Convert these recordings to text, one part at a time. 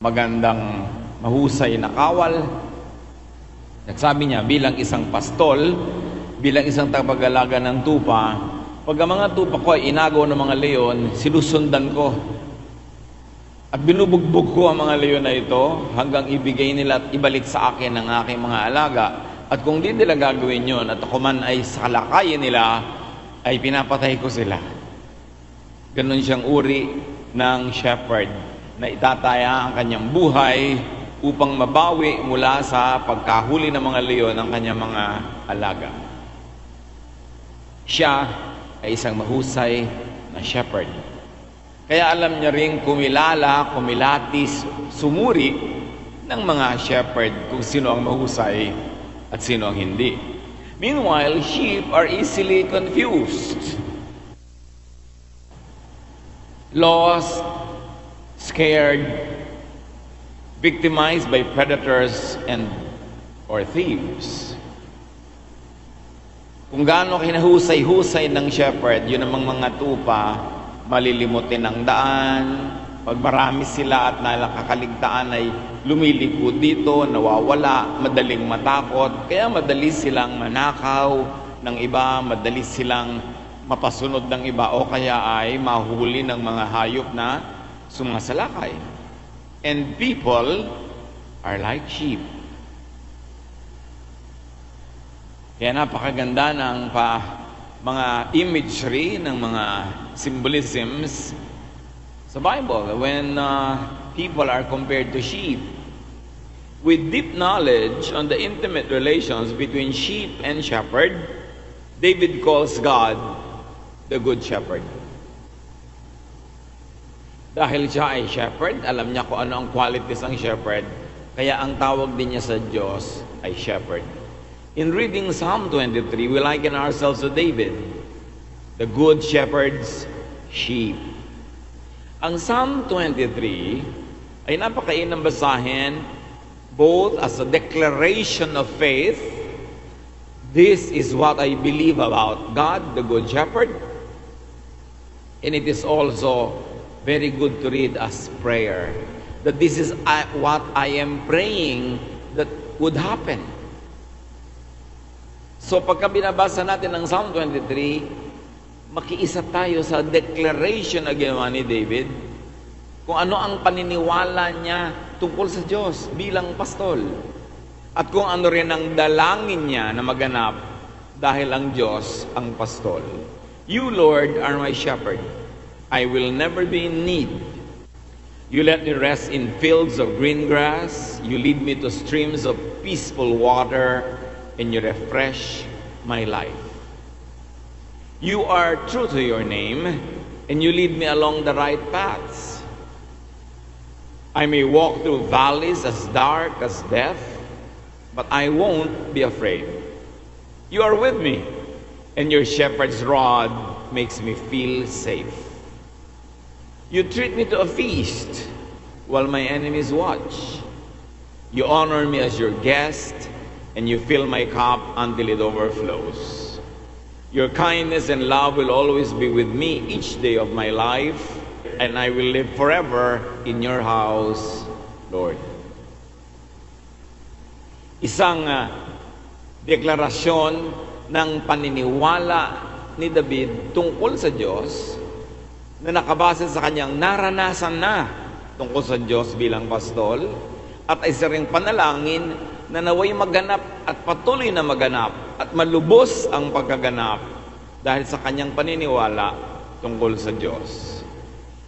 magandang mahusay na kawal. Nagsabi niya, bilang isang pastol, bilang isang tagapag-alaga ng tupa, pag ang mga tupa ko ay inagaw ng mga leon, sinusundan ko. At binubugbog ko ang mga leon na ito hanggang ibigay nila at ibalik sa akin ang aking mga alaga. At kung di nila gagawin yun at ako man ay salakayin nila, ay pinapatay ko sila. Ganon siyang uri ng shepherd na itataya ang kanyang buhay upang mabawi mula sa pagkahuli ng mga leon ng kanyang mga alaga. Siya ay isang mahusay na shepherd. Kaya alam niya rin kumilala, kumilatis, sumuri ng mga shepherd kung sino ang mahusay at sino ang hindi. Meanwhile, sheep are easily confused, lost, scared, victimized by predators or thieves. Kung gaano kinahusay-husay ng shepherd, yun namang mga tupa, malilimutin ang daan. Pag marami sila at nakakaligtaan ay lumilikod dito, nawawala, madaling matakot. Kaya madali silang manakaw ng iba, madali silang mapasunod ng iba o kaya ay mahuli ng mga hayop na sumasalakay. And people are like sheep. Kaya napakaganda ng mga imagery, ng mga symbolisms sa Bible when people are compared to sheep. With deep knowledge on the intimate relations between sheep and shepherd, David calls God the Good Shepherd. Dahil siya ay shepherd, alam niya kung ano ang qualities ng shepherd, kaya ang tawag din niya sa Diyos ay shepherd. In reading Psalm 23, we liken ourselves to David, the good shepherd's sheep. Ang Psalm 23 ay napakainam basahin both as a declaration of faith. This is what I believe about God, the good shepherd. And it is also very good to read as prayer. That this is what I am praying that would happen. So pagka binabasa natin ang Psalm 23, makiisa tayo sa declaration na ginawa ni David kung ano ang paniniwala niya tungkol sa Diyos bilang pastol. At kung ano rin ang dalangin niya na maganap dahil ang Diyos ang pastol. You, Lord, are my shepherd. I will never be in need. You let me rest in fields of green grass. You lead me to streams of peaceful water, and you refresh my life. You are true to your name, and you lead me along the right paths. I may walk through valleys as dark as death, but I won't be afraid. You are with me, and your shepherd's rod makes me feel safe. You treat me to a feast while my enemies watch. You honor me as your guest, and you fill my cup until it overflows. Your kindness and love will always be with me each day of my life, and I will live forever in your house, Lord. Isang deklarasyon ng paniniwala ni David tungkol sa Diyos na nakabase sa kanyang naranasan na tungkol sa Diyos bilang pastol at isa ring panalangin na naway maganap at patuloy na maganap at malubos ang pagkaganap dahil sa kanyang paniniwala tungkol sa Diyos.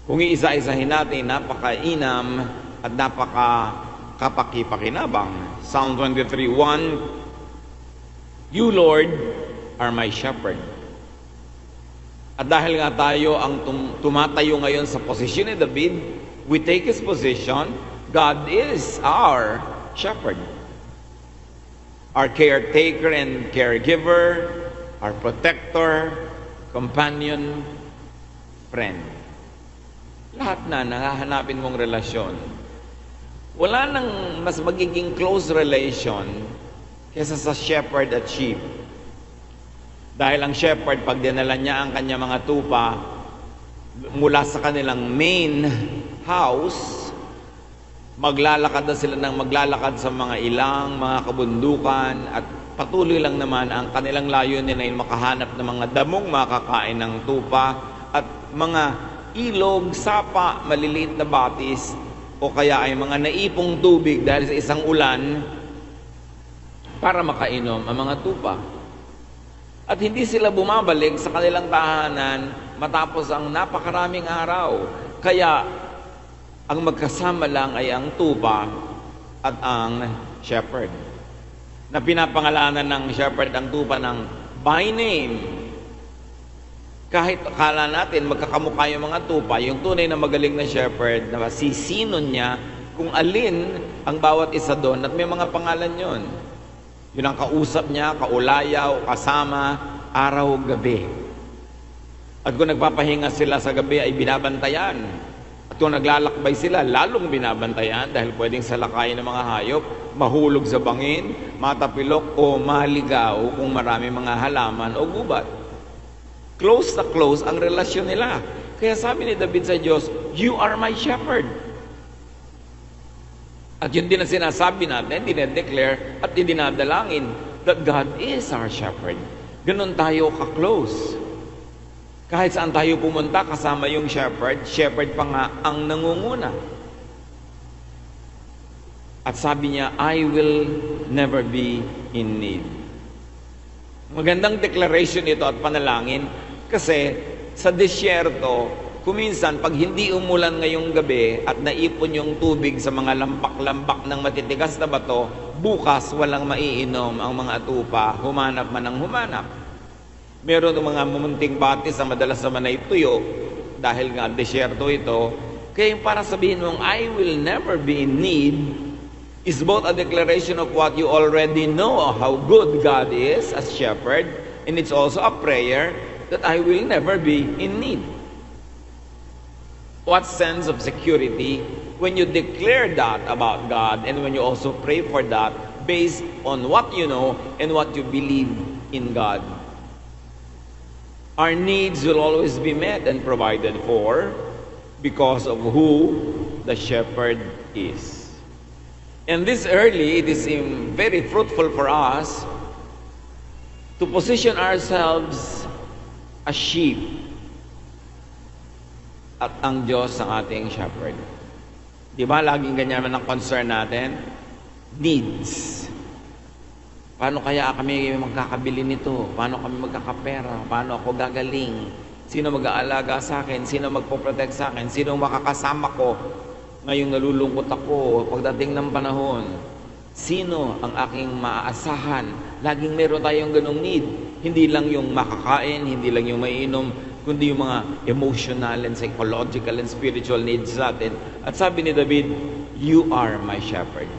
Kung iisa-isahin natin, napakainam at napakakapakipakinabang. Psalm 23:1, You, Lord, are my shepherd. At dahil nga tayo ang tumatayo ngayon sa posisyon ni David, we take his position. God is our shepherd. Our caretaker and caregiver, our protector, companion, friend. Lahat na nahahanapin mong relasyon. Wala nang mas magiging close relation kaysa sa shepherd at sheep. Dahil ang shepherd, pag dinala niya ang kanyang mga tupa mula sa kanilang main house, Maglalakad na sila ng maglalakad sa mga ilang, mga kabundukan, at patuloy lang naman ang kanilang layunin ay makahanap ng mga damong makakain ng tupa at mga ilog, sapa, maliliit na batis o kaya ay mga naipong tubig dahil sa isang ulan para makainom ang mga tupa. At hindi sila bumabalik sa kanilang tahanan matapos ang napakaraming araw. Kaya ang magkasama lang ay ang tupa at ang shepherd. Na pinapangalanan ng shepherd ang tupa ng by name. Kahit akala natin magkakamukha yung mga tupa, yung tunay na magaling na shepherd, na sisinon niya kung alin ang bawat isa doon at may mga pangalan yon. Yun ang kausap niya, kaulayaw, kasama, araw, gabi. At kung nagpapahinga sila sa gabi ay binabantayan. At kung naglalakbay sila, lalong binabantayan dahil pwedeng salakayin ng mga hayop, mahulog sa bangin, matapilok o maligaw kung marami mga halaman o gubat. Close na close ang relasyon nila. Kaya sabi ni David sa Diyos, "You are my shepherd." At yun din ang sinasabi natin, dinedeclare at dinadalangin that God is our shepherd. Ganun tayo ka-close. Kahit saan tayo pumunta, kasama yung shepherd, shepherd pa nga ang nangunguna. At sabi niya, "I will never be in need." Magandang declaration ito at panalangin kasi sa disyerto, kuminsan, pag hindi umulan ngayong gabi at naipon yung tubig sa mga lampak-lampak ng matitigas na bato, bukas walang maiinom ang mga tupa, humanap man ang humanap. Meron ng mga mumunting batis na madalas naman ay tuyo dahil nga disyerto ito. Kaya para sabihin mong, "I will never be in need," is both a declaration of what you already know, how good God is as shepherd, and it's also a prayer that I will never be in need. What sense of security when you declare that about God and when you also pray for that based on what you know and what you believe in God. Our needs will always be met and provided for because of who the shepherd is. And this early, it is very fruitful for us to position ourselves as sheep at ang Diyos ang ating shepherd. Di ba, laging ganyan ang concern natin? Needs. Paano kaya kami magkakabili nito? Paano kami magkakapera? Paano ako gagaling? Sino mag-aalaga sa akin? Sino magpo-protect sa akin? Sino makakasama ko ngayong nalulungkot ako pagdating ng panahon? Sino ang aking maaasahan? Laging meron tayong ganong need. Hindi lang yung makakain, hindi lang yung maiinom, kundi yung mga emotional and psychological and spiritual needs natin. At sabi ni David, "You are my shepherd."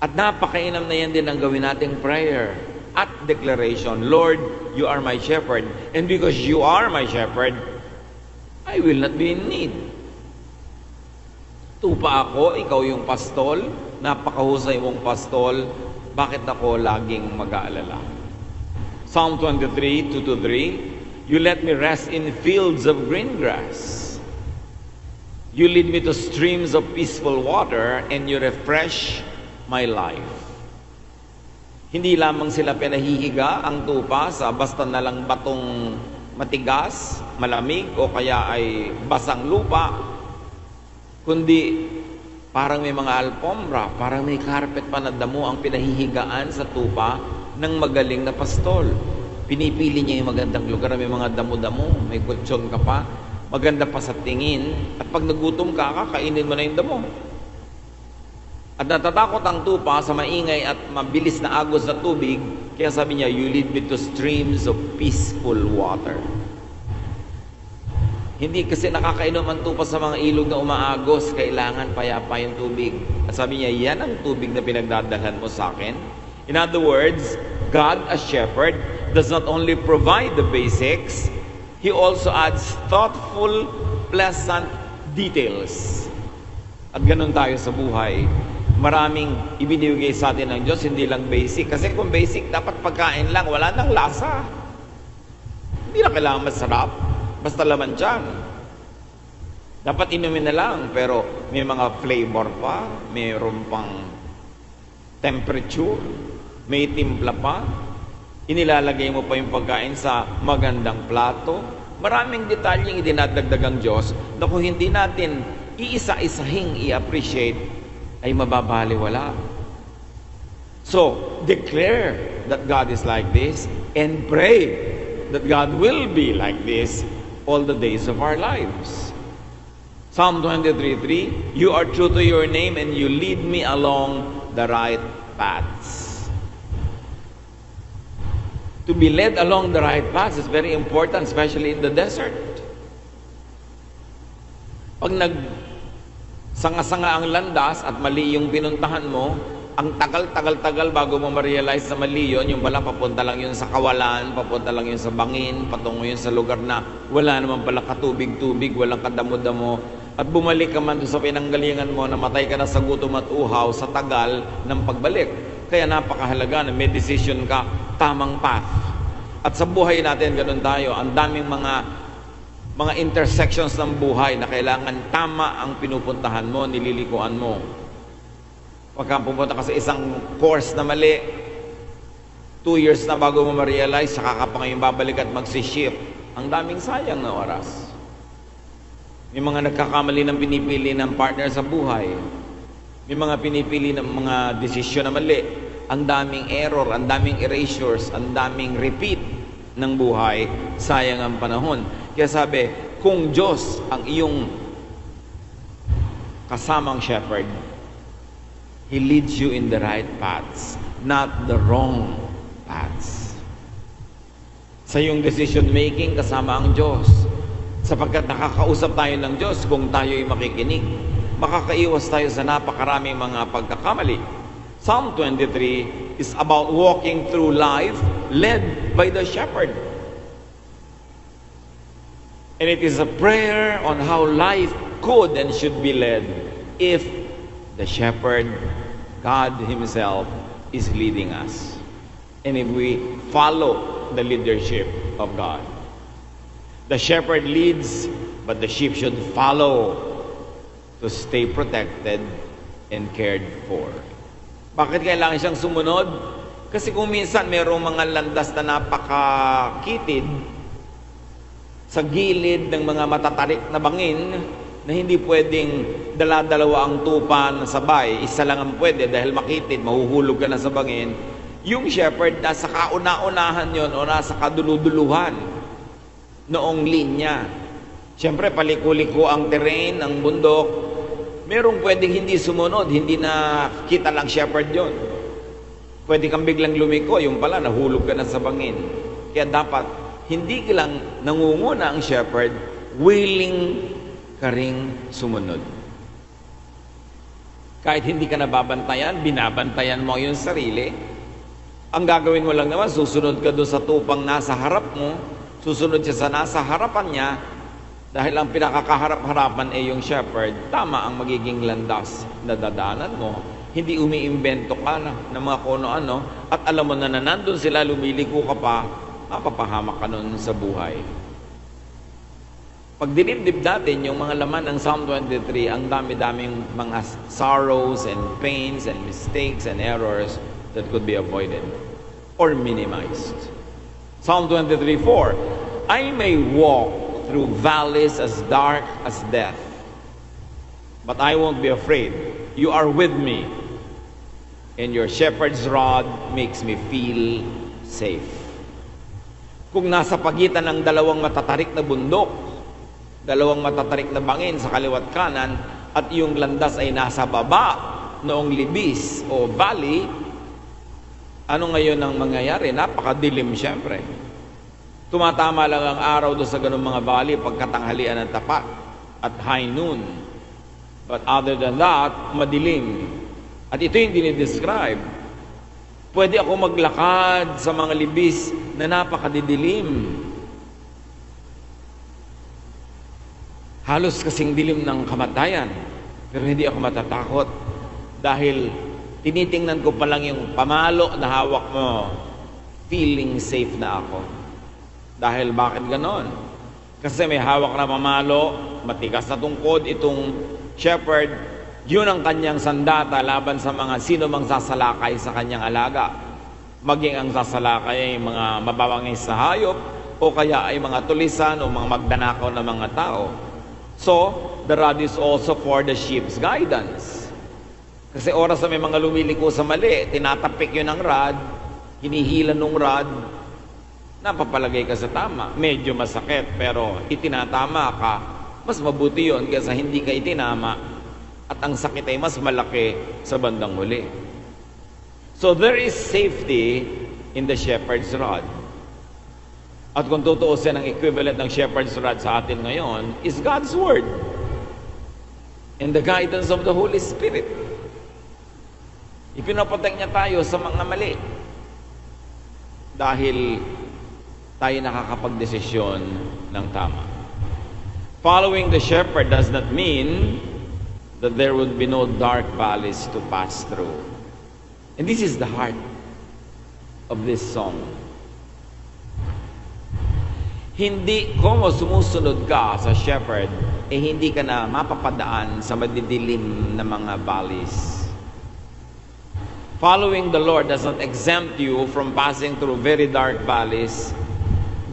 At napakainam na yan din ang gawin nating prayer at declaration. "Lord, you are my shepherd, and because you are my shepherd, I will not be in need." Tupa ako, ikaw yung pastol, napakahusay mong pastol, bakit ako laging mag-aalala? Psalm 23, 2-3, "You let me rest in fields of green grass. You lead me to streams of peaceful water, and you refresh my life." Hindi lamang sila pinahihiga ang tupa sa basta na lang batong matigas, malamig, o kaya ay basang lupa, kundi parang may mga alpombra, parang may carpet pa na damo ang pinahihigaan sa tupa ng magaling na pastol. Pinipili niya yung magandang lugar, may mga damo-damo, may kutsyon ka pa, maganda pa sa tingin, at pag nagutom ka, kakainin mo na yung damo. At natatakot ang tupa sa maingay at mabilis na agos na tubig, kaya sabi niya, "You lead me to streams of peaceful water." Hindi kasi nakakainom ang tupa sa mga ilog na umaagos, kailangan payapa yung tubig. At sabi niya, yan ang tubig na pinagdadalhan mo sa akin. In other words, God as shepherd does not only provide the basics, He also adds thoughtful, pleasant details. At ganun tayo sa buhay. Maraming ibinibigay sa atin ng Diyos, hindi lang basic. Kasi kung basic, dapat pagkain lang, wala nang lasa. Hindi na kailangan masarap, basta laman dyan. Dapat inumin na lang, pero may mga flavor pa, mayroon pang temperature, may timpla pa, inilalagay mo pa yung pagkain sa magandang plato. Maraming detalyeng idinadagdag ang Diyos na kung hindi natin iisa-isahing i-appreciate, ay mababaliwala. So, declare that God is like this and pray that God will be like this all the days of our lives. Psalm 23:3, you are true to your name and you lead me along the right paths. To be led along the right paths is very important, especially in the desert. Pag sanga-sanga ang landas at mali yung pinuntahan mo, ang tagal-tagal-tagal bago mo ma-realize na mali yun, yung pala papunta lang yun sa kawalan, papunta lang yun sa bangin, patungo yun sa lugar na wala naman pala katubig-tubig, walang kadamo-damo, at bumalik ka man doon sa pinanggalingan mo, namatay ka na sa gutom at uhaw sa tagal ng pagbalik. Kaya napakahalaga na may decision ka, tamang path. At sa buhay natin, ganun tayo, ang daming mga intersections ng buhay na kailangan tama ang pinupuntahan mo, nililikuan mo. Pagka pupunta ka sa isang course na mali, 2 years na bago mo ma-realize, saka ka pa ngayon babalik at magsiship. Ang daming sayang na oras. May mga nagkakamali ng pinipili ng partner sa buhay. May mga pinipili ng mga desisyon na mali. Ang daming error, ang daming erasures, ang daming repeat ng buhay. Sayang ang panahon. Kaya sabi, kung Diyos ang iyong kasamang shepherd, He leads you in the right paths, not the wrong paths. Sa iyong decision making, kasama ang Diyos. Sapagkat nakakausap tayo ng Diyos kung tayo'y makikinig. Makakaiwas tayo sa napakaraming mga pagkakamali. Psalm 23 is about walking through life led by the shepherd. And it is a prayer on how life could and should be led if the shepherd, God Himself, is leading us. And if we follow the leadership of God. The shepherd leads, but the sheep should follow to stay protected and cared for. Bakit kailangan siyang sumunod? Kasi kung minsan mayroong mga landas na napakakitid sa gilid ng mga matatarik na bangin na hindi pwedeng dala-dalawa ang tupa na sabay, isa lang ang pwede dahil makitid, mahuhulog ka na sa bangin. Yung shepherd nasa kauna-unahan yon o nasa kaduluduluhan noong linya. Siyempre, paliko-liko ang terrain, ang bundok. Merong pwedeng hindi sumunod, hindi na kita lang shepherd yon. Pwede kang biglang lumiko, yung pala, nahulog ka na sa bangin. Kaya dapat, hindi lang nangunguna ang shepherd, willing ka ring sumunod. Kahit hindi ka nababantayan, binabantayan mo yung sarili. Ang gagawin mo lang naman, susunod ka doon sa tupang nasa harap mo, susunod siya sa nasa harapan niya, dahil ang pinakakaharap-harapan ay yung shepherd, tama ang magiging landas na dadaanan mo. Hindi umiimbento ka na ng mga kuno-ano, at alam mo na nandun sila, lumiliko ka pa, mapapahamak ka nun sa buhay. Pag dinibdib natin yung mga laman ng Psalm 23, ang dami-daming mga sorrows and pains and mistakes and errors that could be avoided or minimized. Psalm 23:4, I may walk through valleys as dark as death, but I won't be afraid. You are with me, and your shepherd's rod makes me feel safe. Kung nasa pagitan ng dalawang matatarik na bundok, dalawang matatarik na bangin sa kaliwat kanan, at yung landas ay nasa baba noong libis o valley, ano ngayon ang mangyayari? Napakadilim siyempre. Tumatama lang ang araw doon sa ganung mga valley pagkatanghalian ng tapat at high noon. But other than that, madilim. At ito yung dinidescribe. Pwede ako maglakad sa mga libis na napakadidilim. Halos kasing dilim ng kamatayan. Pero hindi ako matatakot dahil tinitingnan ko pa lang yung pamalo na hawak mo, feeling safe na ako. Dahil bakit ganon? Kasi may hawak na pamalo, matigas na tungkod itong shepherd, yun ang kanyang sandata laban sa mga sino mang sasalakay sa kanyang alaga. Maging ang sasalakay ay mga mababangis sa hayop, o kaya ay mga tulisan o mga magdanakaw na mga tao. So, the rod is also for the sheep's guidance. Kasi oras na may mga lumiliko sa mali, tinatapik yun ng rod, hinihila ng rod, napapalagay ka sa tama. Medyo masakit, pero itinatama ka, mas mabuti yun kaysa hindi ka itinama at ang sakit ay mas malaki sa bandang huli. So there is safety in the shepherd's rod. At kung tutuusin, ang equivalent ng shepherd's rod sa atin ngayon is God's Word and the guidance of the Holy Spirit. Ipinoprotect niya tayo sa mga mali dahil tayo nakakapagdesisyon ng tama. Following the shepherd does not mean that there would be no dark valleys to pass through. And this is the heart of this song. Hindi kung sumusunod ka sa shepherd, hindi ka na mapapadaan sa madidilim na mga valleys. Following the Lord does not exempt you from passing through very dark valleys,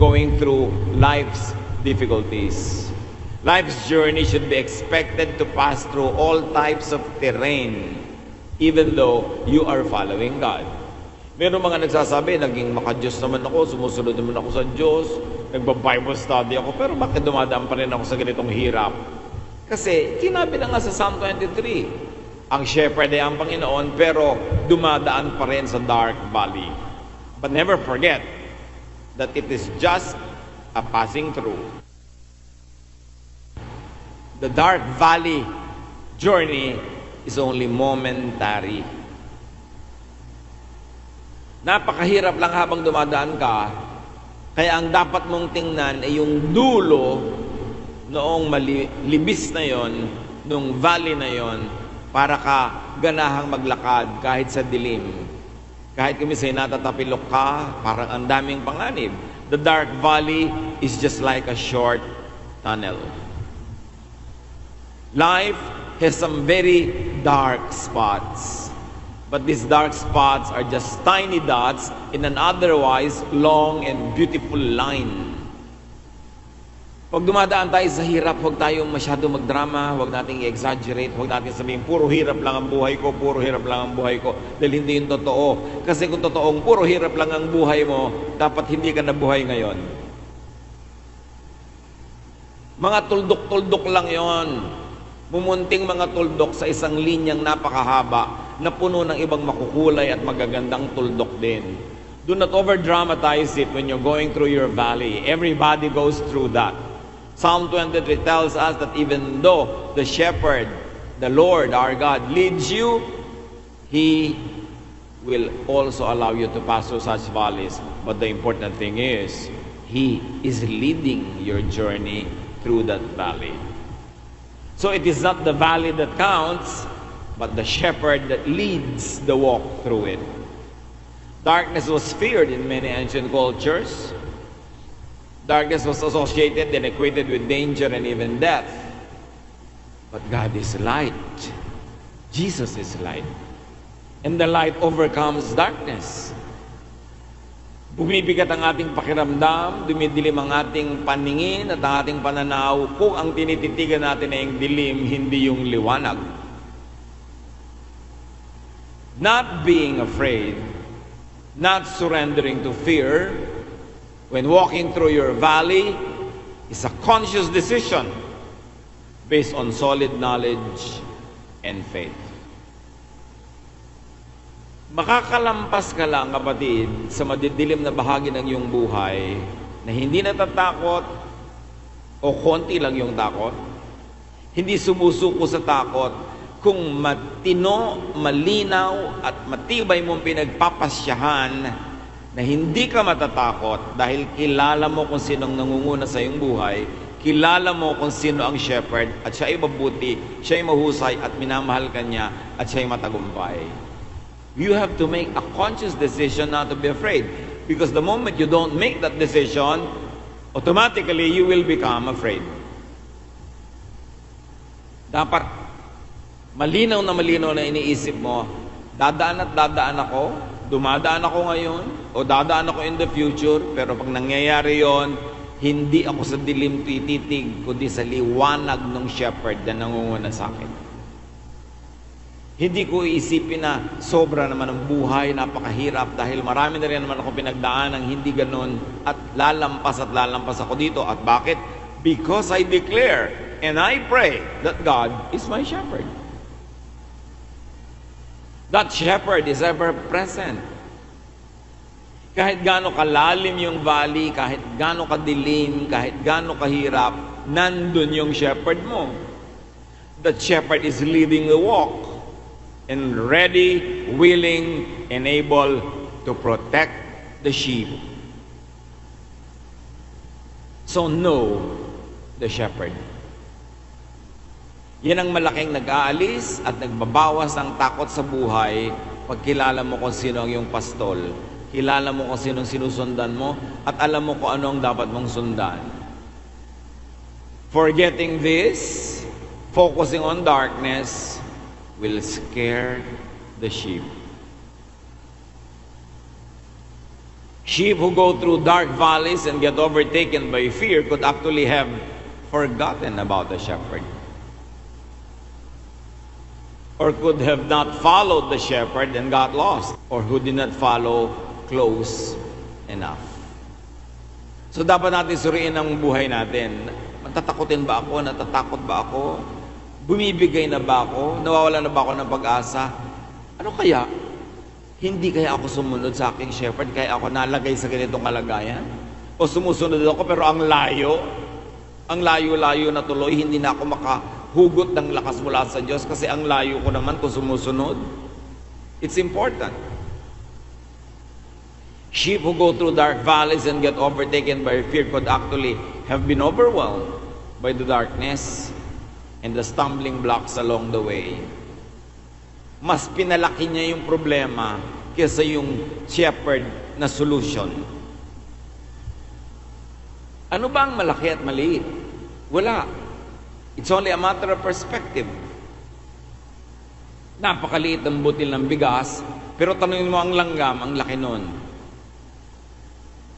going through life's difficulties. Life's journey should be expected to pass through all types of terrain, even though you are following God. Meron mga nagsasabi, naging maka-Diyos naman ako, sumusunod naman ako sa Diyos, nagba-Bible study ako, pero bakit dumadaan pa rin ako sa ganitong hirap? Kasi, sinabi na nga sa Psalm 23, ang shepherd ay ang Panginoon, pero dumadaan pa rin sa dark valley. But never forget that it is just a passing through. The dark valley journey is only momentary. Napakahirap lang habang dumadaan ka, kaya ang dapat mong tingnan ay yung dulo noong libis na yon, noong valley na yon, para ka ganahang maglakad kahit sa dilim. Kahit kumisay natatapilok ka, parang ang daming panganib. The dark valley is just like a short tunnel. Life has some very dark spots. But these dark spots are just tiny dots in an otherwise long and beautiful line. Pag dumadaan tayo sa hirap, huwag tayong masyado magdrama, huwag nating i-exaggerate, huwag natin sabihin, puro hirap lang ang buhay ko, puro hirap lang ang buhay ko, dahil hindi yun totoo. Kasi kung totoong puro hirap lang ang buhay mo, dapat hindi ka nabuhay ngayon. Mga tuldok-tuldok lang yon. Mumunting mga tuldok sa isang linyang napakahaba na puno ng ibang makukulay at magagandang tuldok din. Do not over-dramatize it when you're going through your valley. Everybody goes through that. Psalm 23 tells us that even though the shepherd, the Lord, our God, leads you, He will also allow you to pass through such valleys. But the important thing is, He is leading your journey through that valley. So it is not the valley that counts, but the shepherd that leads the walk through it. Darkness was feared in many ancient cultures. Darkness was associated and equated with danger and even death. But God is light. Jesus is light. And the light overcomes darkness. Bumibigat ang ating pakiramdam, dumidilim ang ating paningin at ang ating pananaw kung ang tinititigan natin ay ang dilim, hindi yung liwanag. Not being afraid, not surrendering to fear, when walking through your valley, is a conscious decision based on solid knowledge and faith. Makakalampas ka lang, kapatid, sa madidilim na bahagi ng iyong buhay na hindi natatakot o konti lang yung takot, hindi sumusuko sa takot, kung matino, malinaw at matibay mong pinagpapasyahan na hindi ka matatakot dahil kilala mo kung sinong nangunguna sa iyong buhay, kilala mo kung sino ang shepherd at siya ay mabuti, siya ay mahusay at minamahal ka niya at siya ay matagumpay. You have to make a conscious decision not to be afraid. Because the moment you don't make that decision, automatically you will become afraid. Dapat malinaw na iniisip mo, dadaan at dadaan ako, dumadaan ako ngayon, o dadaan ako in the future, pero pag nangyayari yon, hindi ako sa dilim tititig, kundi sa liwanag ng shepherd na nangunguna sa akin. Hindi ko iisipin na sobra naman ang buhay, napakahirap, dahil marami na rin naman ako pinagdaan ng hindi ganun, at lalampas ako dito. At bakit? Because I declare and I pray that God is my shepherd. That shepherd is ever present. Kahit gaano kalalim yung valley, kahit gaano kadilim, kahit gaano kahirap, nandun yung shepherd mo. That shepherd is leading the walk and ready, willing, and able to protect the sheep. So know the shepherd. Yan ang malaking nag-aalis at nagbabawas ng takot sa buhay pag kilala mo kung sino ang iyong pastol, kilala mo kung sino ang sinusundan mo, at alam mo kung ano ang dapat mong sundan. Forgetting this, focusing on darkness, will scare the sheep. Sheep who go through dark valleys and get overtaken by fear could actually have forgotten about the shepherd, or could have not followed the shepherd and got lost, or who did not follow close enough. So dapat natin suriin ang buhay natin. Matatakotin ba ako? Natatakot ba ako? Bumibigay na ba ako? Nawawala na ba ako ng pag-asa? Ano kaya? Hindi kaya ako sumunod sa aking shepherd? Kaya ako nalagay sa ganitong kalagayan? O sumusunod ako pero ang layo-layo na tuloy, hindi na ako makahugot ng lakas mula sa Diyos kasi ang layo ko naman kung sumusunod. It's important. Sheep who go through dark valleys and get overtaken by fear could actually have been overwhelmed by the darkness and the stumbling blocks along the way. Mas pinalaki niya yung problema kaysa yung shepherd na solution. Ano ba ang malaki at maliit? Wala. It's only a matter of perspective. Napakaliit ang butil ng bigas, pero tanungin mo ang langgam, ang laki nun.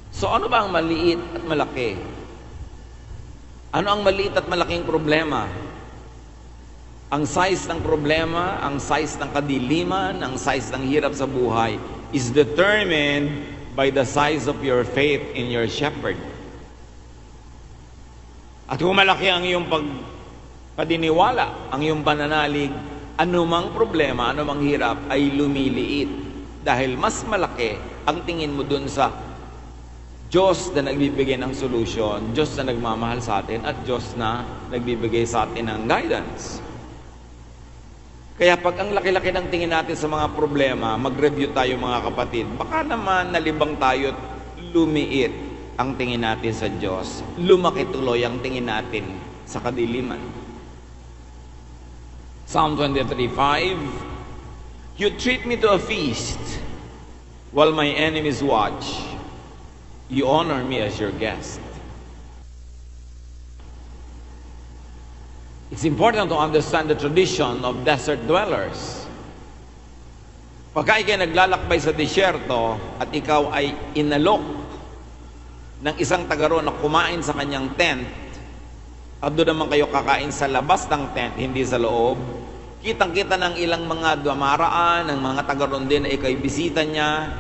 So ano ba ang maliit at malaki? Ano ang maliit at malaking problema? Ang size ng problema, ang size ng kadiliman, ang size ng hirap sa buhay is determined by the size of your faith in your shepherd. At kung malaki ang iyong pagpaniniwala, ang iyong pananalig, anumang problema, anumang hirap ay lumiliit. Dahil mas malaki ang tingin mo dun sa Diyos na nagbibigay ng solusyon, Diyos na nagmamahal sa atin, at Diyos na nagbibigay sa atin ng guidance. Kaya pag ang laki-laki ng tingin natin sa mga problema, mag-review tayo mga kapatid, baka naman nalibang tayo at lumiit ang tingin natin sa Diyos. Lumaki tuloy ang tingin natin sa kadiliman. Psalm 23:5, You treat me to a feast while my enemies watch. You honor me as your guest. It's important to understand the tradition of desert dwellers. Pagka ikay naglalakbay sa disyerto at ikaw ay inalok ng isang taga roon na kumain sa kanyang tent, at doon naman kayo kakain sa labas ng tent, hindi sa loob, kitang-kita ng ilang mga dumaraan, ng mga taga roon din na ikay bisita niya,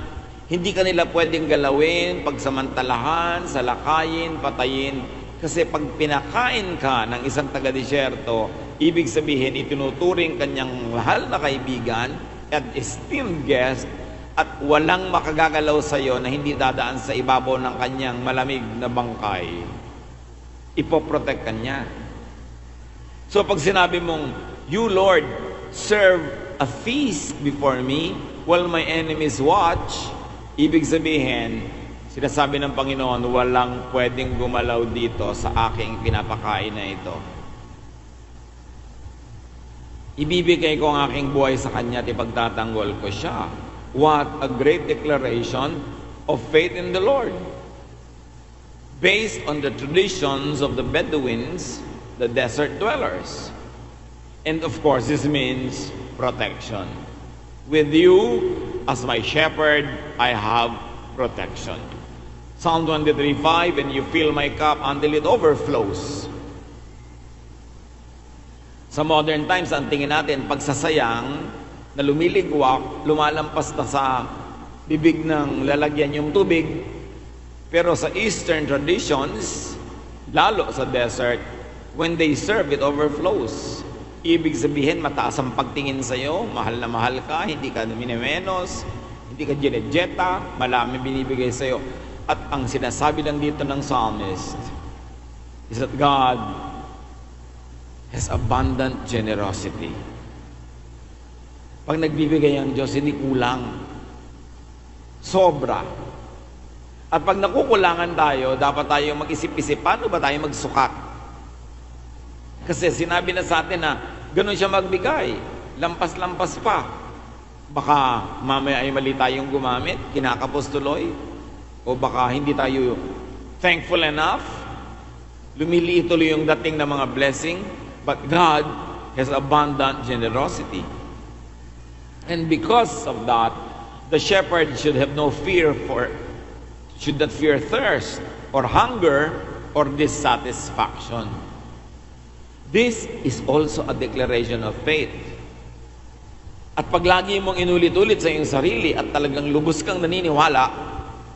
hindi kanila pwedeng galawin, pagsamantalahan, salakayin, patayin. Kasi pag pinakain ka ng isang taga-disyerto, ibig sabihin itinuturing kanyang mahal na kaibigan at esteemed guest, at walang makagagalaw sa iyo na hindi dadaan sa ibabaw ng kanyang malamig na bangkay. Ipoprotect ka niya. So pag sinabi mong, You Lord, serve a feast before me while my enemies watch, ibig sabihin, sinasabi ng Panginoon, walang pwedeng gumalaw dito sa aking pinapakain na ito. Ibibigay ko ang aking buhay sa Kanya at ipagtatanggol ko siya. What a great declaration of faith in the Lord. based on the traditions of the Bedouins, the desert dwellers. And of course, this means protection. With you as my shepherd, I have protection. Psalm 23:5, and you fill my cup until it overflows. Sa modern times, ang tingin natin, pagsasayang na lumiligwak, lumalampas na sa bibig ng lalagyan yung tubig. Pero sa Eastern traditions, lalo sa desert, when they serve, it overflows. Ibig sabihin, mataas ang pagtingin sa'yo, mahal na mahal ka, hindi ka minimenos, hindi ka ginejeta, malami binibigay sa'yo. At ang sinasabi lang dito ng psalmist is that God has abundant generosity. Pag nagbibigay ang Diyos, hindi kulang. Sobra. At pag nakukulangan tayo, dapat tayong mag-isip-isip, paano ba tayo magsukat? Kasi sinabi na sa atin na ganun siya magbigay. Lampas-lampas pa. Baka mamaya ay mali tayong gumamit, kinakapos tuloy. O baka hindi tayo thankful enough. Lumiliit tuloy yung dating ng mga blessing. But God has abundant generosity. And because of that, the shepherd should have no fear should not fear thirst or hunger or dissatisfaction. This is also a declaration of faith. At pag lagi mong inulit-ulit sa iyong sarili at talagang lubos kang naniniwala,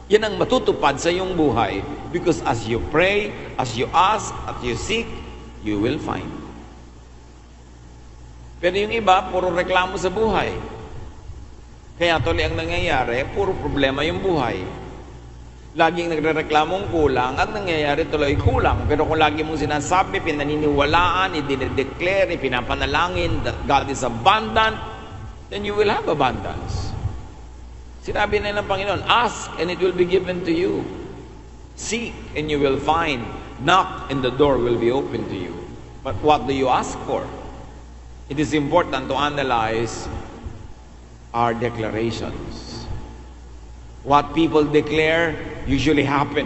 yan ang matutupad sa iyong buhay. Because as you pray, as you ask, as you seek, you will find. Pero yung iba, puro reklamo sa buhay. Kaya tuloy ang nangyayari, puro problema yung buhay. Laging nagre-reklamong kulang, at nangyayari tuloy kulang. Pero kung lagi mong sinasabi, pinaniniwalaan, i-declare, pinapanalangin that God is abundant, then you will have abundance. Sinabi na ng Panginoon, ask and it will be given to you. Seek and you will find. Knock and the door will be open to you. But what do you ask for? It is important to analyze our declarations. What people declare usually happen.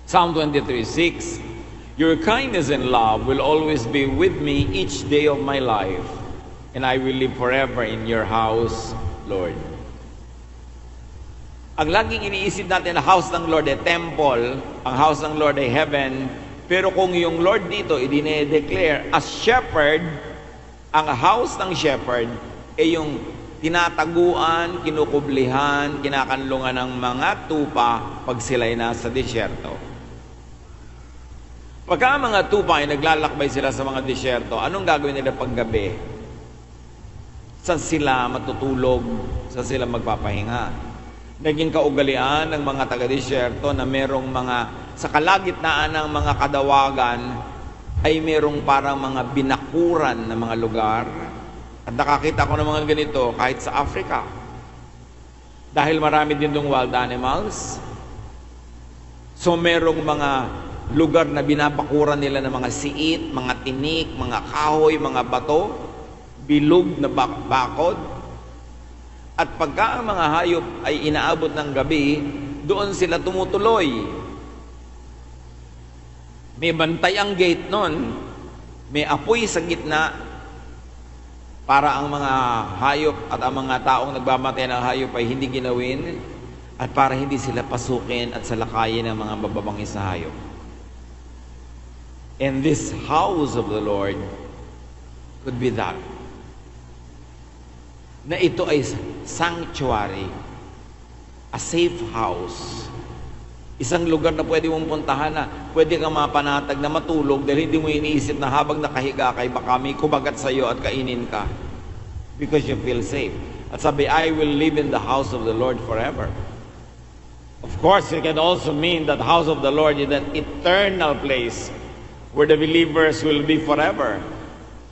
Psalm 23:6, your kindness and love will always be with me each day of my life, and I will live forever in your house, Lord. Ang laging iniisip natin na house ng Lord ay temple, ang house ng Lord ay heaven, pero kung yung Lord dito i-declare as shepherd, ang house ng shepherd ay yung tinataguan, kinukublihan, kinakanlungan ng mga tupa pag sila'y nasa disyerto. Pagka mga tupa ay naglalakbay sila sa mga disyerto, anong gagawin nila paggabi? Saan sila matutulog? Saan sila magpapahinga? Naging kaugalian ng mga taga-disyerto na merong mga, sa kalagitnaan ng mga kadawagan, ay merong parang mga binakuran na mga lugar. At nakakita ko ng mga ganito kahit sa Africa. Dahil marami din dong wild animals. So merong mga lugar na binabakuran nila ng mga siit, mga tinik, mga kahoy, mga bato, bilog na bakod. At pagka ang mga hayop ay inaabot ng gabi, doon sila tumutuloy. May bantay ang gate nun, may apoy sa gitna, para ang mga hayop at ang mga taong nagbamatay ng hayop ay hindi ginawin at para hindi sila pasukin at salakayin ng mga bababangis na hayop. And this house of the Lord could be that. Na ito ay sanctuary, a safe house. Isang lugar na pwede mong puntahan na pwede kang mapanatag na matulog dahil hindi mo iniisip na habang nakahiga kay baka may kumagat sa iyo at kainin ka because you feel safe. At sabi, I will live in the house of the Lord forever. Of course, it can also mean that the house of the Lord is an eternal place where the believers will be forever.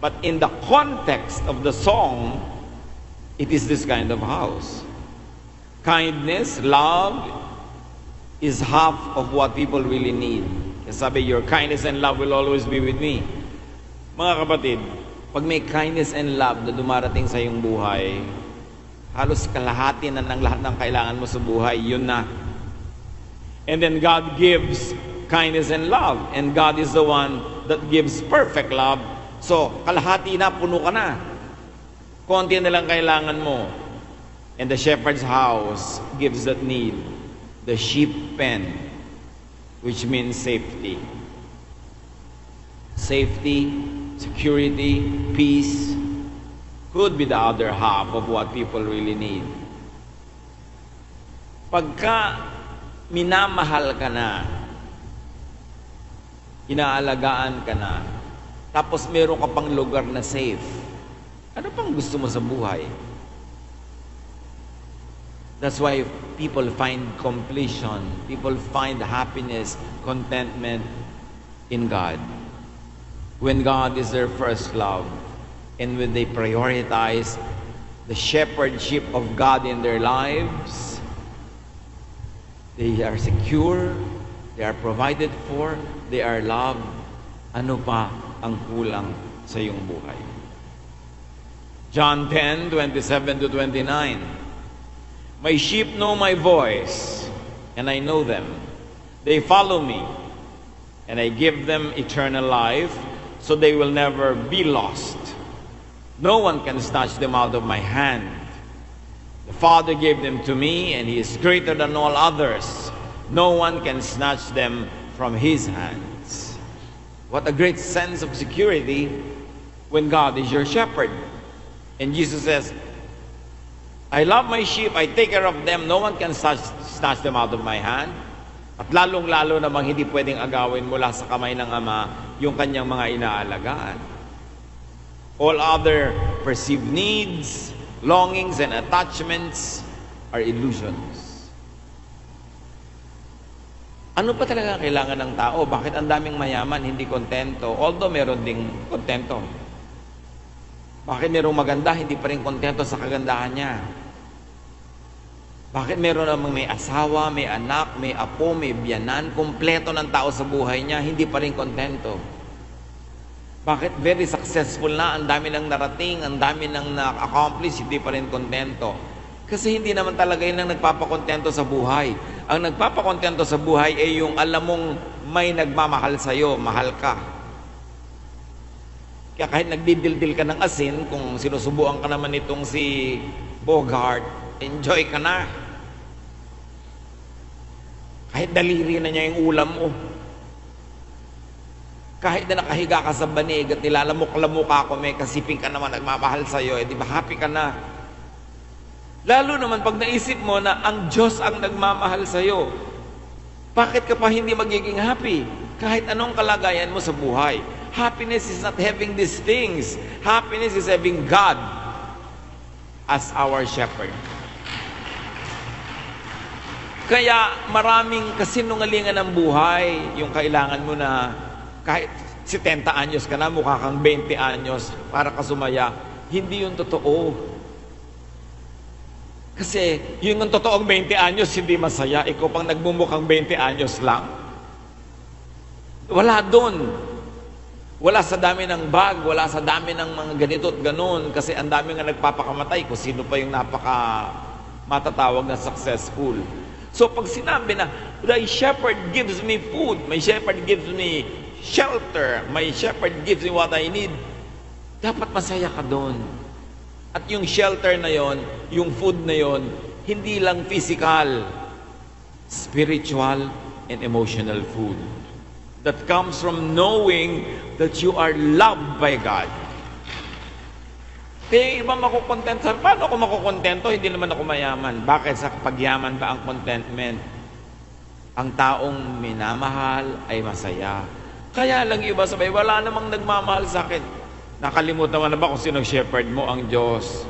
But in the context of the song, it is this kind of house. Kindness, love, is half of what people really need. Kasi sabi, your kindness and love will always be with me. Mga kapatid, pag may kindness and love na dumarating sa iyong buhay, halos kalahati na ng lahat ng kailangan mo sa buhay, yun na. And then God gives kindness and love. And God is the one that gives perfect love. So, kalahati na, puno ka na. Konti na lang kailangan mo. And the shepherd's house gives that need. The sheep pen, which means safety. Safety, security, peace could be the other half of what people really need. Pagka minamahal ka na, inaalagaan ka na, tapos meron ka pang lugar na safe, ano pang gusto mo sa buhay? That's why people find completion, people find happiness, contentment in God. When God is their first love, and when they prioritize the shepherdship of God in their lives, they are secure, they are provided for, they are loved. Ano pa ang kulang sa iyong buhay? John 10:27-29. My sheep know my voice, and I know them. They follow me, and I give them eternal life, so they will never be lost. No one can snatch them out of my hand. The Father gave them to me, and He is greater than all others. No one can snatch them from His hands. What a great sense of security when God is your shepherd. And Jesus says, I love my sheep, I take care of them, no one can snatch them out of my hand. At lalong-lalo namang hindi pwedeng agawin mula sa kamay ng Ama yung kanyang mga inaalagaan. All other perceived needs, longings, and attachments are illusions. Ano pa talaga kailangan ng tao? Bakit ang daming mayaman, hindi kontento? Although meron ding kontento. Bakit merong maganda, hindi pa rin kontento sa kagandahan niya? Bakit meron namang may asawa, may anak, may apo, may biyanan, kumpleto ng tao sa buhay niya, hindi pa rin kontento? Bakit very successful na, ang dami nang narating, ang dami nang na-accomplish, hindi pa rin kontento? Kasi hindi naman talaga yun ang nagpapakontento sa buhay. Ang nagpapakontento sa buhay ay yung alam mong may nagmamahal sa'yo, mahal ka. Kaya kahit nagdidildil ka ng asin, kung sinusubuan ka naman itong si Bogart, enjoy ka na. Kahit daliri na niya yung ulam mo. Kahit na nakahiga ka sa banig at nilalamok-lamok ako, may kasiping ka naman, nagmamahal sa'yo, di ba happy ka na? Lalo naman pag naisip mo na ang Diyos ang nagmamahal sa'yo, bakit ka pa hindi magiging happy? Kahit anong kalagayan mo sa buhay. Happiness is not having these things. Happiness is having God as our shepherd. Kaya maraming kasinungalingan ng buhay, yung kailangan mo na kahit 70 anyos ka na, mukha kang 20 anyos para ka sumaya. Hindi yun totoo. Kasi yung totoong 20 anyos hindi masaya, ikaw pang nagmumukhang 20 anyos lang. Wala doon. Wala sa dami ng bag, wala sa dami ng mga ganito at ganun, kasi ang dami nga nagpapakamatay kung sino pa yung napaka matatawag na successful. So pag sinabi na, the shepherd gives me food, my shepherd gives me shelter, my shepherd gives me what I need, dapat masaya ka doon. At yung shelter na yon, yung food na yon, hindi lang physical, spiritual and emotional food that comes from knowing that you are loved by God. Kaya iba makukontento. Paano ako makukontento? Hindi naman ako mayaman. Bakit? Sa pagyaman ba ang contentment? Ang taong minamahal ay masaya. Kaya lang iba sabay, wala namang nagmamahal sa akin. Nakalimutan mo na ba kung sinong shepherd mo? Ang Diyos.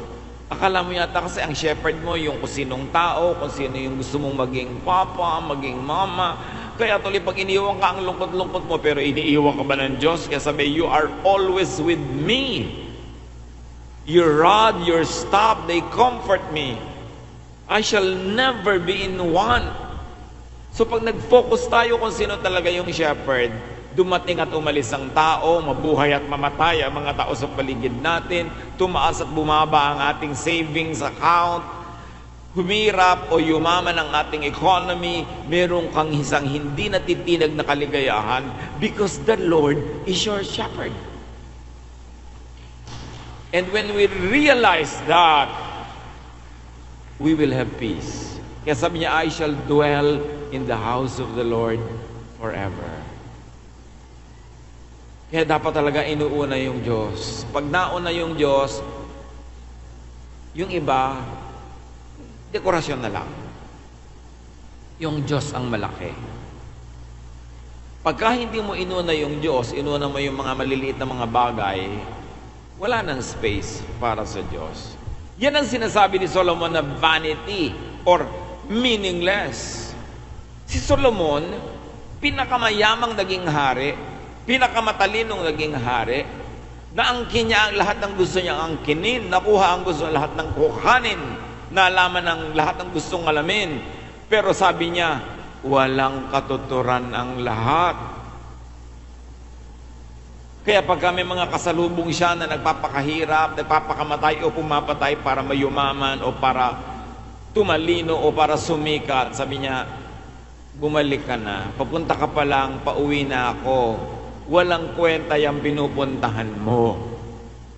Akala mo yata kasi ang shepherd mo yung kung sinong tao, kung sino yung gusto mong maging papa, maging mama. Kaya tuloy pag iniwan ka ang lungkot-lungkot mo, pero iniiwan ka ba ng Diyos? Kaya sabi, you are always with me. Your rod, your staff, they comfort me. I shall never be in want. So pag nag-focus tayo kung sino talaga yung shepherd, dumating at umalis ang tao, mabuhay at mamatay ang mga tao sa paligid natin, tumaas at bumaba ang ating savings account, humirap o yumaman ang ating economy, meron kang isang hindi natitinag na kaligayahan because the Lord is your shepherd. And when we realize that, we will have peace. Kaya sabi niya, I shall dwell in the house of the Lord forever. Kaya dapat talaga inuuna yung Diyos. Pag nauna yung Diyos, yung iba, dekorasyon na lang. Yung Diyos ang malaki. Pagka hindi mo inuna yung Diyos, inuna mo yung mga maliliit na mga bagay, wala nang space para sa Diyos. Yan ang sinasabi ni Solomon na vanity or meaningless. Si Solomon, pinakamayamang naging hari, pinakamatalinong naging hari, naangkin niya ang lahat ng gusto niyang angkinin, nakuha ang gusto lahat ng kuhanin, nalaman ang lahat ng gustong alamin. Pero sabi niya, walang katuturan ang lahat. Kaya pag may mga kasalubong siya na nagpapakahirap, nagpapakamatay o pumapatay para mayumaman o para tumalino o para sumikat, sabi niya, bumalik ka na. Papunta ka pa lang, pauwi na ako. Walang kwenta yung pinupuntahan mo.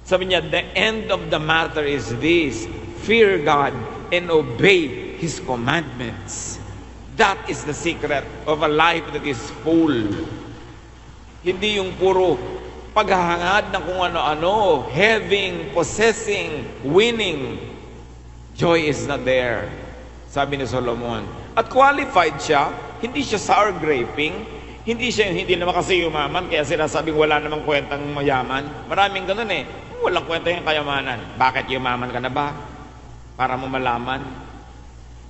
Sabi niya, the end of the matter is this: fear God and obey His commandments. That is the secret of a life that is full. Hindi yung puro paghahangad ng kung ano-ano, having, possessing, winning. Joy is not there, sabi ni Solomon. At qualified siya, hindi siya sour graping, hindi naman kasi yumaman, kaya sinasabing wala namang kwentang mayaman. Maraming ganun eh. Walang kwenta yung kayamanan. Bakit yumaman ka na ba? Para mo malaman.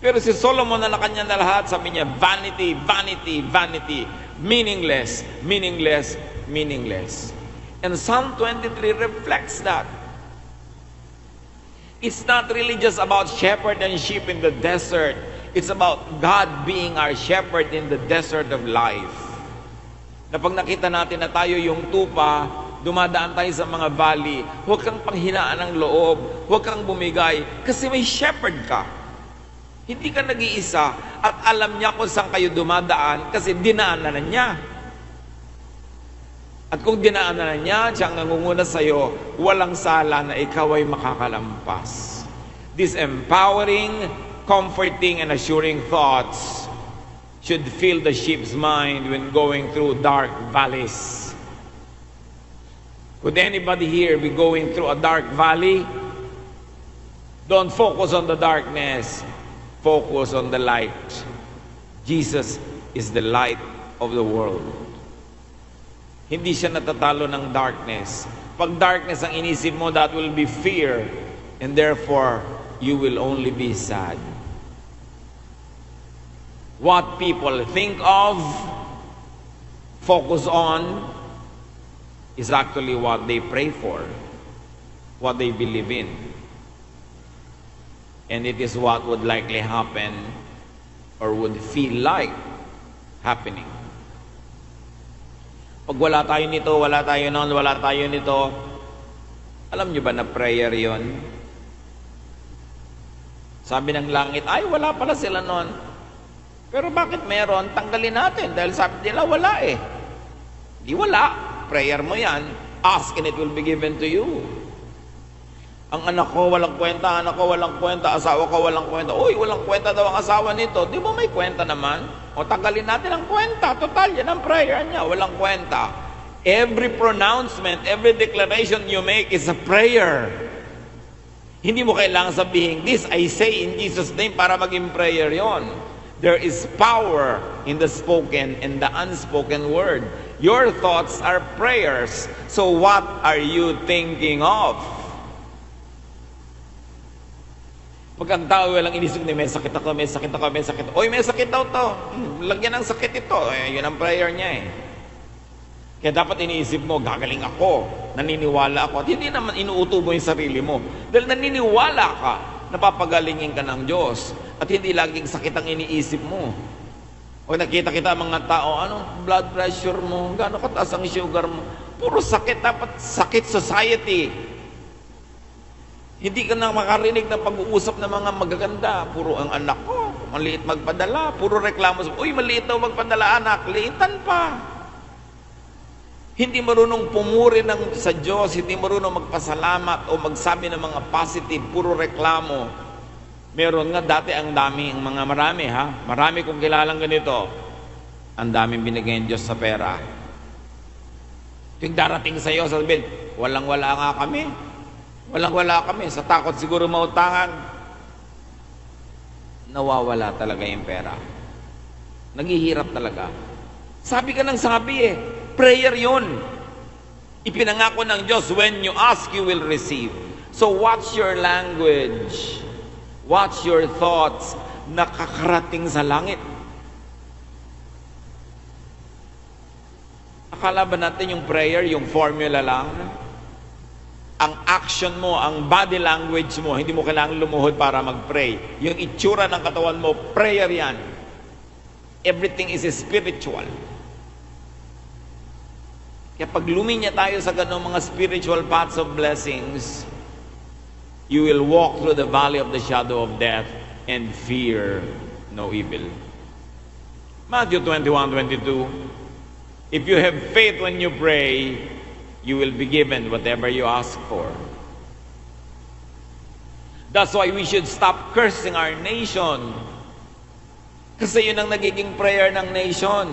Pero si Solomon na kanya na lahat, sabi niya, vanity, vanity, vanity. Meaningless, meaningless, meaningless. And Psalm 23 reflects that. It's not really just about shepherd and sheep in the desert. It's about God being our shepherd in the desert of life. Na pag nakita natin na tayo yung tupa, dumadaan tayo sa mga valley, huwag kang panghinaan ng loob, huwag kang bumigay, kasi may shepherd ka. Hindi ka nag-iisa at alam niya kung saan kayo dumadaan kasi dinaanan na niya. At kung dinaanan na niya, siyang nangunguna sa iyo, walang sala na ikaw ay makakalampas. This empowering, comforting, and assuring thoughts should fill the sheep's mind when going through dark valleys. Could anybody here be going through a dark valley? Don't focus on the darkness. Focus on the light. Jesus is the light of the world. Hindi siya natatalo ng darkness. Pag darkness ang inisip mo, that will be fear. And therefore, you will only be sad. What people think of, focus on, is actually what they pray for, what they believe in. And it is what would likely happen or would feel like happening. Pag wala tayo nito, wala tayo noon, wala tayo nito, alam nyo ba na prayer yon? Sabi ng langit, ay wala pala sila noon. Pero bakit meron? Tanggalin natin dahil sabi nila wala eh. Di wala. Prayer mo yan. Ask and it will be given to you. Ang anak ko walang kwenta, anak ko walang kwenta, asawa ko walang kwenta. Uy, walang kwenta daw ang asawa nito. Di ba may kwenta naman? O tanggalin natin ang kwenta. Total, yan ang prayer niya. Walang kwenta. Every pronouncement, every declaration you make is a prayer. Hindi mo kailangan sabihin, this I say in Jesus' name para maging prayer yon. There is power in the spoken and the unspoken word. Your thoughts are prayers. So what are you thinking of? Pag ang tao walang inisip na may sakit ako, may sakit ako, may sakit ako. Oy, may sakit daw to. Lagyan ng sakit ito. Yun ang prayer niya eh. Kaya dapat iniisip mo, gagaling ako, naniniwala ako. At hindi naman inuuto mo yung sarili mo. Dahil naniniwala ka, napapagalingin ka ng Diyos. At hindi laging sakit ang iniisip mo. O nakita kita mga tao, anong blood pressure mo, gaano kataas ang sugar mo. Puro sakit, dapat sakit society. Hindi ka na makarinig ng pag-uusap ng mga magaganda. Puro ang anak ko, maliit magpadala. Puro reklamo. Uy, maliit daw magpadala anak. Liitan pa. Hindi marunong pumuri sa Diyos. Hindi marunong magpasalamat o magsabi ng mga positive. Puro reklamo. Meron nga dati ang marami ha. Marami kong kilalang ganito. Ang daming binigay ng Diyos sa pera. Yung darating sa iyo, sabihin, walang-wala nga kami. Walang-wala kami. Sa takot siguro mautangan. Nawawala talaga yung pera. Naghihirap talaga. Sabi ka ng sabi eh. Prayer yun. Ipinangako ng Diyos, when you ask, you will receive. So watch your language. Watch your thoughts. Nakakarating sa langit. Akala ba natin yung prayer, yung formula lang? Ang action mo, ang body language mo, hindi mo kailangan lumuhod para mag-pray. Yung itsura ng katawan mo, prayer yan. Everything is spiritual. Kaya pag luminya tayo sa ganong mga spiritual paths of blessings, you will walk through the valley of the shadow of death and fear no evil. Matthew 21:22. If you have faith when you pray, you will be given whatever you ask for. That's why we should stop cursing our nation. Kasi yun ang nagiging prayer ng nation.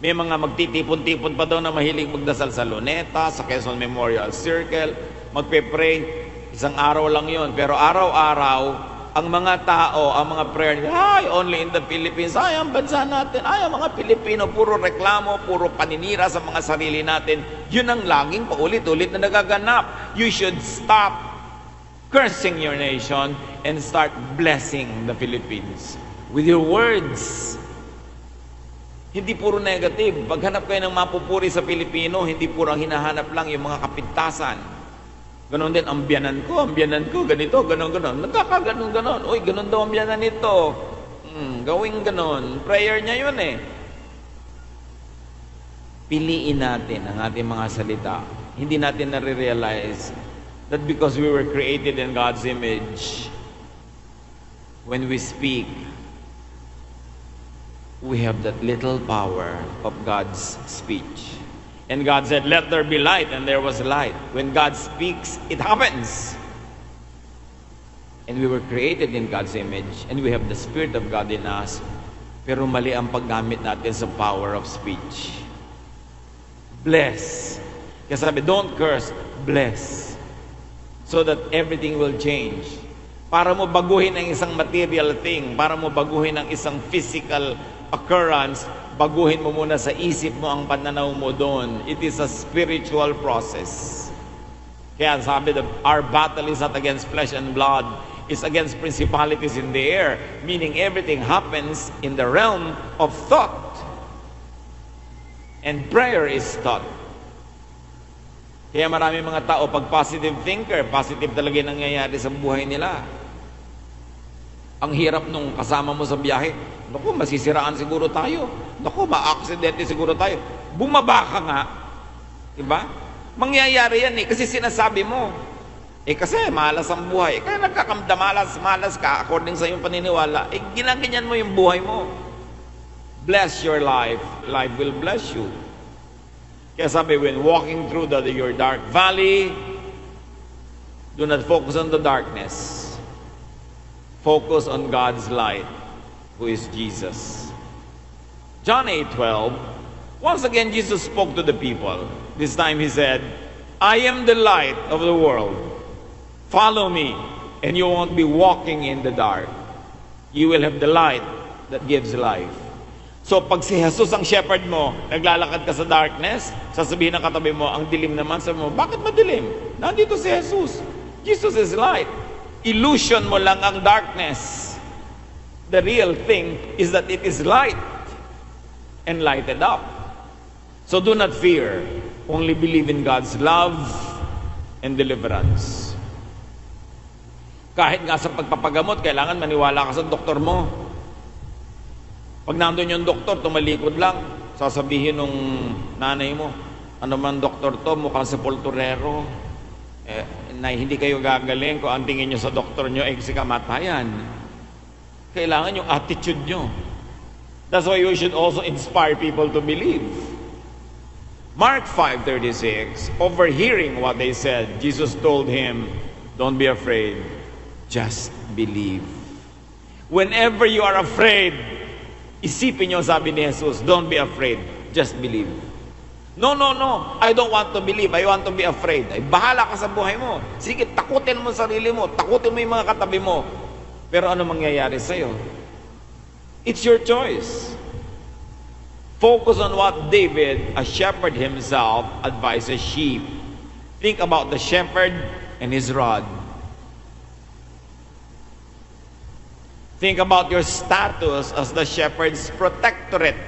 May mga magtitipon-tipon pa daw na mahilig magdasal sa Luneta, sa Quezon Memorial Circle, magpe-pray. Isang araw lang yun. Pero araw-araw, ang mga tao, ang mga prayer nila, ay, only in the Philippines, ay, ang bansa natin, ay, ang mga Pilipino, puro reklamo, puro paninira sa mga sarili natin. Yun ang laging paulit-ulit na nagaganap. You should stop cursing your nation and start blessing the Philippines with your words. Hindi puro negative. Paghanap kayo ng mapupuri sa Pilipino, hindi puro ang hinahanap lang yung mga kapintasan. Ganon din, ang biyanan ko, ganito, ganon. Nagkakaganon. Uy, ganon daw ang biyanan nito. Gawing ganon. Prayer niya yun eh. Piliin natin ang ating mga salita. Hindi natin nare-realize that because we were created in God's image, when we speak, we have that little power of God's speech. And God said, let there be light, and there was light. When God speaks, it happens. And we were created in God's image, and we have the Spirit of God in us. Pero mali ang paggamit natin sa power of speech. Bless. Kaya sabi, don't curse, bless. So that everything will change. Para mo baguhin ang isang material thing, para mo baguhin ang isang physical occurrence, baguhin mo muna sa isip mo ang pananaw mo doon. It is a spiritual process. Kaya sabi, our battle is not against flesh and blood, it's against principalities in the air, meaning everything happens in the realm of thought. And prayer is thought. Kaya marami mga tao, pag positive thinker, positive talaga yung nangyayari sa buhay nila. Ang hirap nung kasama mo sa biyahe, naku, masisiraan siguro tayo. Naku, ma-aksidente siguro tayo. Bumaba ka nga. Diba? Mangyayari yan eh, kasi sinasabi mo. Eh kasi malas ang buhay. Kaya malas ka according sa iyong paniniwala. Eh ginaganyan mo yung buhay mo. Bless your life. Life will bless you. Kaya sabi, when walking through your dark valley, do not focus on the darkness. Focus on God's light, who is Jesus. John 8:12. Once again, Jesus spoke to the people. This time he said, I am the light of the world. Follow me, and you won't be walking in the dark. You will have the light that gives life. So pag si Jesus ang shepherd mo, naglalakad ka sa darkness, sasabihin ng katabi mo, ang dilim naman, sabi mo, bakit madilim? Nandito si Jesus. Jesus is light. Illusion mo lang ang darkness. The real thing is that it is light and lighted up. So do not fear. Only believe in God's love and deliverance. Kahit nga sa pagpapagamot, kailangan maniwala ka sa doktor mo. Pag nandun yung doktor, tumalikod lang, sasabihin nung nanay mo, ano man doktor to, mukhang sepulturero. na hindi kayo gagaling kung ang tingin nyo sa doktor nyo ay si kamatayan. Kailangan yung attitude nyo. That's why you should also inspire people to believe. Mark 5:36, overhearing what they said, Jesus told him, don't be afraid, just believe. Whenever you are afraid, isipin nyo, sabi ni Jesus, don't be afraid, just believe. No, I don't want to believe, I want to be afraid. Ay, bahala ka sa buhay mo. Sige, takutin mo sarili mo, takutin mo yung mga katabi mo. Pero ano mangyayari sa'yo? It's your choice. Focus on what David, a shepherd himself, advises sheep. Think about the shepherd and his rod. Think about your status as the shepherd's protectorate.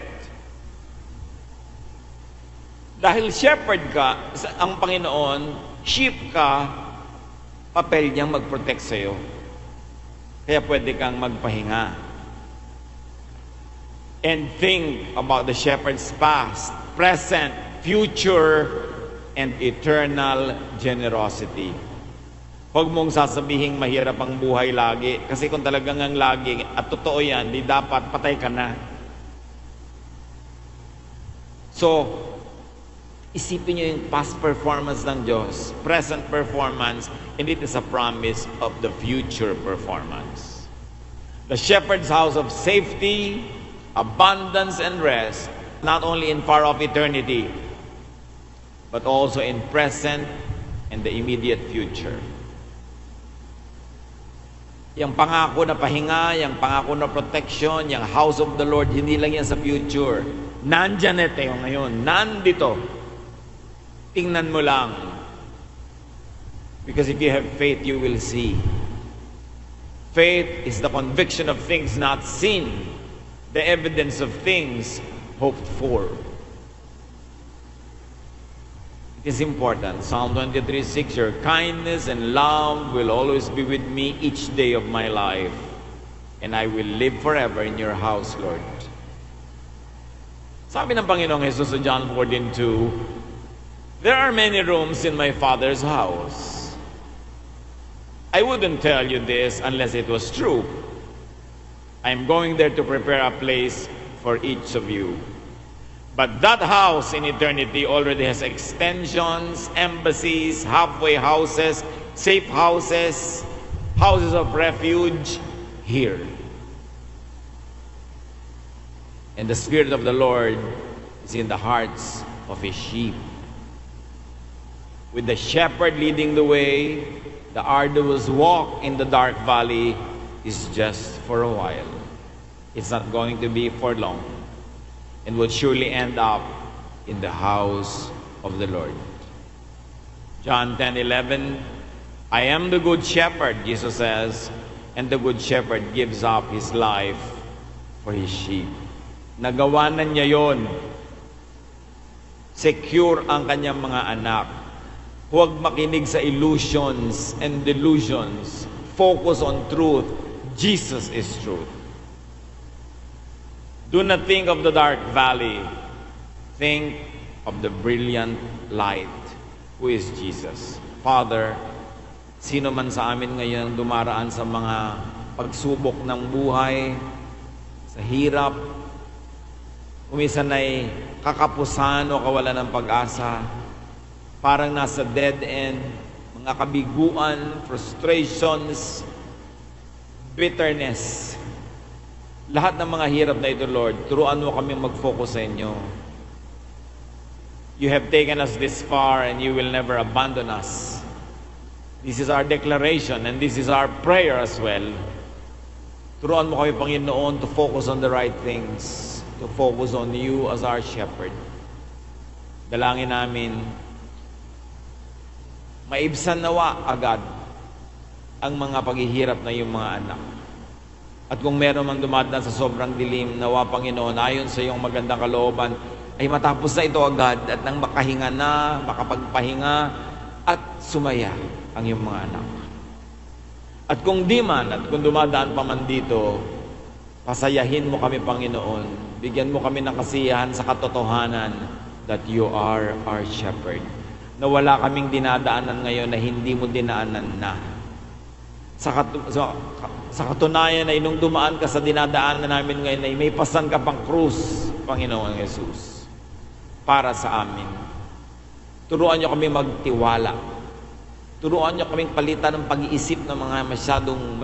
Dahil shepherd ka, ang Panginoon, sheep ka, papel niyang mag-protect sa'yo. Kaya pwede kang magpahinga. And think about the shepherd's past, present, future, and eternal generosity. Huwag mong sasabihing mahirap ang buhay lagi. Kasi kung talagang ang lagi, at totoo yan, di dapat patay ka na. So, isipin nyo yung past performance ng Diyos, present performance, and it is a promise of the future performance. The shepherd's house of safety, abundance, and rest, not only in far-off eternity, but also in present and the immediate future. Yung pangako na pahinga, yung pangako na protection, yung house of the Lord, hindi lang yan sa future. Nandyan ito ngayon, nandito. Tingnan mo lang. Because if you have faith, you will see. Faith is the conviction of things not seen, the evidence of things hoped for. It is important. Psalm 23:6, your kindness and love will always be with me each day of my life, and I will live forever in your house, Lord. Sabi ng Panginoong Jesus sa John 14:2, there are many rooms in my Father's house. I wouldn't tell you this unless it was true. I'm going there to prepare a place for each of you. But that house in eternity already has extensions, embassies, halfway houses, safe houses, houses of refuge here. And the Spirit of the Lord is in the hearts of His sheep. With the shepherd leading the way, the arduous walk in the dark valley is just for a while. It's not going to be for long, and will surely end up in the house of the Lord. John 10:11, I am the good shepherd, Jesus says, and the good shepherd gives up his life for his sheep. Nagawa na niya yon. Secure ang kanyang mga anak. Huwag makinig sa illusions and delusions. Focus on truth. Jesus is truth. Do not think of the dark valley. Think of the brilliant light, who is Jesus. Father, sino man sa amin ngayon dumaraan sa mga pagsubok ng buhay, sa hirap, umisan ay kakapusan o kawalan ng pag-asa, parang nasa dead end, mga kabiguan, frustrations, bitterness. Lahat ng mga hirap na ito, Lord, turuan mo kami mag-focus sa inyo. You have taken us this far and you will never abandon us. This is our declaration and this is our prayer as well. Turuan mo kami, Panginoon, to focus on the right things, to focus on you as our shepherd. Dalangin namin, maibsan nawa agad ang mga paghihirap na yung mga anak. At kung meron man dumadaan sa sobrang dilim, nawa, Panginoon, ayon sa iyong magandang kalooban, ay matapos na ito agad at nang makahinga na, makapagpahinga at sumaya ang iyong mga anak. At kung di man, at kung dumadaan pa man dito, pasayahin mo kami, Panginoon. Bigyan mo kami ng kasiyahan sa katotohanan that you are our shepherd. na wala kaming dinadaanan ngayon na hindi mo dinaanan na. Sa katunayan ay nung dumaan ka sa dinadaanan namin ngayon ay may pasan ka pang krus, Panginoong Yesus, para sa amin. Turuan niyo kami magtiwala. Turuan niyo kaming palitan ng pag-iisip ng mga masyadong